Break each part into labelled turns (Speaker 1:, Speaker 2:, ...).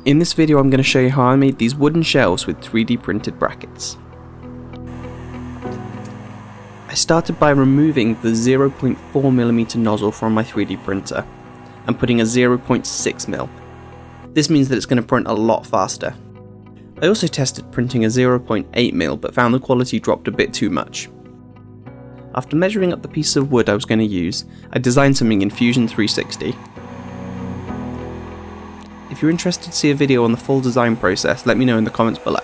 Speaker 1: In this video I'm going to show you how I made these wooden shelves with 3D printed brackets. I started by removing the 0.4mm nozzle from my 3D printer and putting a 0.6mm. This means that it's going to print a lot faster. I also tested printing a 0.8mm but found the quality dropped a bit too much. After measuring up the piece of wood I was going to use, I designed something in Fusion 360. If you're interested to see a video on the full design process, let me know in the comments below.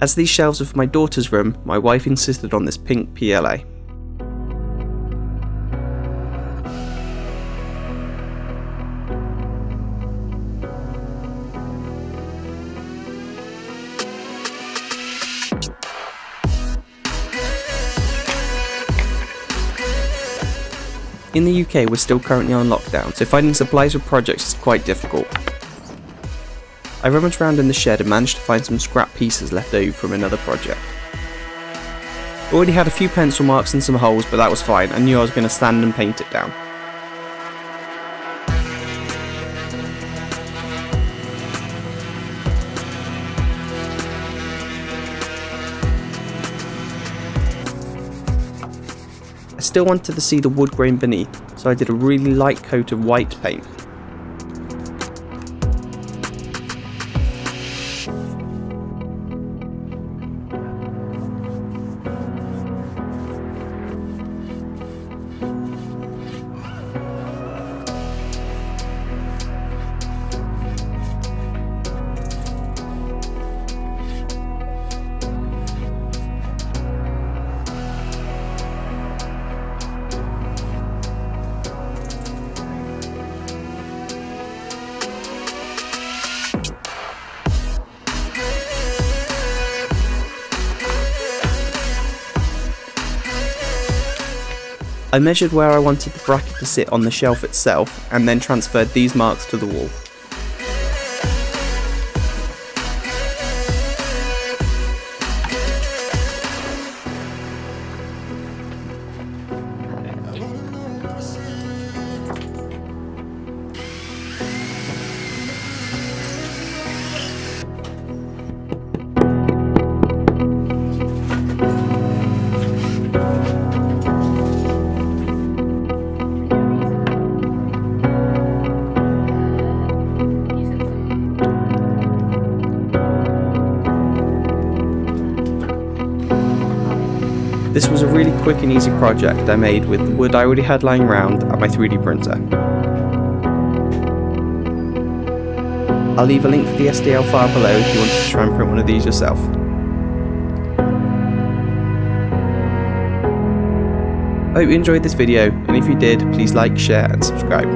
Speaker 1: As these shelves are for my daughter's room, my wife insisted on this pink PLA. In the UK we're still currently on lockdown, so finding supplies for projects is quite difficult. I rummaged around in the shed and managed to find some scrap pieces left over from another project. I already had a few pencil marks and some holes, but that was fine. I knew I was going to sand and paint it down. I still wanted to see the wood grain beneath, so I did a really light coat of white paint. I measured where I wanted the bracket to sit on the shelf itself and then transferred these marks to the wall. This was a really quick and easy project I made with the wood I already had lying around and my 3D printer. I'll leave a link for the STL file below if you want to try and print one of these yourself. I hope you enjoyed this video, and if you did, please like, share and subscribe.